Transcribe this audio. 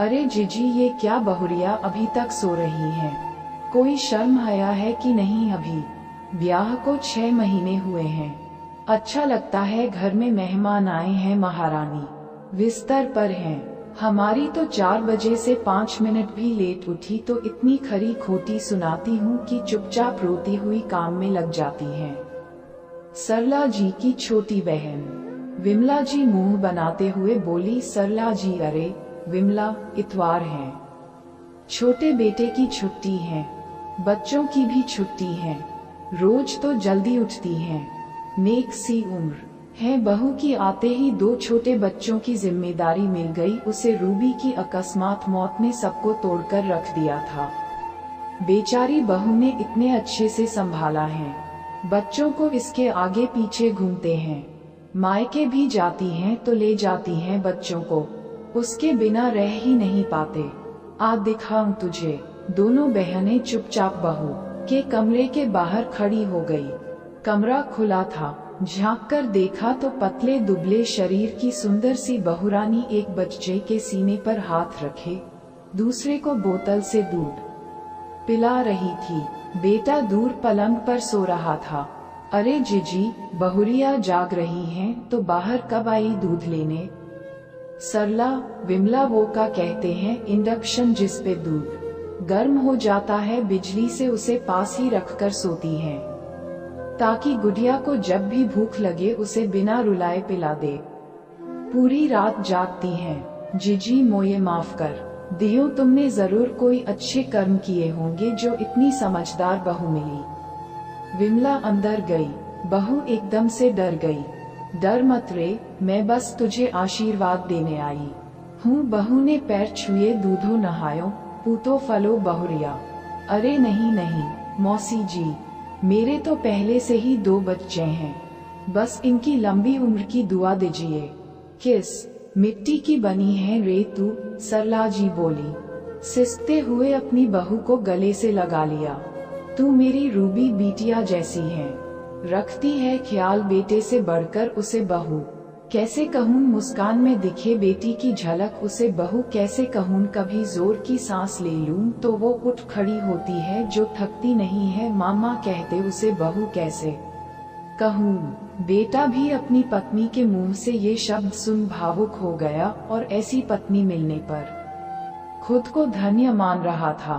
अरे जीजी, ये क्या बहुरिया अभी तक सो रही हैं? कोई शर्म हया है कि नहीं? अभी ब्याह को 6 महीने हुए हैं। अच्छा लगता है घर में मेहमान आए हैं। महारानी बिस्तर पर हैं। हमारी तो 4 बजे से 5 मिनट भी लेट उठी तो इतनी खरी खोटी सुनाती हूँ कि चुपचाप रोती हुई काम में लग जाती हैं। सरला जी की छोटी बहन विमला जी मुंह बनाते हुए बोली। सरला जी, अरे विमला, इतवार है, छोटे बेटे की छुट्टी है, बच्चों की भी छुट्टी है, रोज तो जल्दी उठती हैं, नेक सी उम्र है बहू की। आते ही 2 छोटे बच्चों की जिम्मेदारी मिल गई उसे। रूबी की अकस्मात मौत ने सबको तोड़कर रख दिया था। बेचारी बहू ने इतने अच्छे से संभाला है। बच्चों को इसके आगे पीछे घूमते हैं। मायके भी जाती हैं तो ले जाती हैं बच्चों को, उसके बिना रह ही नहीं पाते। आ दिखाऊं तुझे। दोनों बहनें चुपचाप बहू के कमरे के बाहर खड़ी हो गई। कमरा खुला था। झांक कर देखा तो पतले दुबले शरीर की सुंदर सी बहुरानी एक बच्चे के सीने पर हाथ रखे दूसरे को बोतल से दूध पिला रही थी। बेटा दूर पलंग पर सो रहा था। अरे जीजी, बहुरिया जाग रही हैं तो बाहर कब आई दूध लेने? सरला, विमला वो का कहते हैं इंडक्शन जिस पे दूध गर्म हो जाता है बिजली से, उसे पास ही रखकर सोती हैं ताकि गुड़िया को जब भी भूख लगे उसे बिना रुलाए पिला दे। पूरी रात जागती हैं। जीजी, मोये माफ कर दियो, तुमने जरूर कोई अच्छे कर्म किए होंगे जो इतनी समझदार बहू मिली। विमला अंदर गई। बहू एकदम से डर गई। डर मत रे, मैं बस तुझे आशीर्वाद देने आई हूँ। बहू ने पैर छुए। दूधो नहायो, पूतो फलो बहुरिया। अरे नहीं नहीं मौसी जी, मेरे तो पहले से ही 2 बच्चे हैं, बस इनकी लंबी उम्र की दुआ दीजिए। किस मिट्टी की बनी है रे तू? सरला जी बोली, सिसकते हुए अपनी बहू को गले से लगा लिया। तू मेरी रूबी बिटिया जैसी है, रखती है ख्याल बेटे से बढ़कर उसे। बहू कैसे कहूँ, मुस्कान में दिखे बेटी की झलक उसे। बहू कैसे कहूँ, कभी जोर की सांस ले लूं तो वो उठ खड़ी होती है जो थकती नहीं है। मामा कहते उसे। बहू कैसे कहूँ, बेटा भी अपनी पत्नी के मुंह से ये शब्द सुन भावुक हो गया और ऐसी पत्नी मिलने पर खुद को धन्य मान रहा था।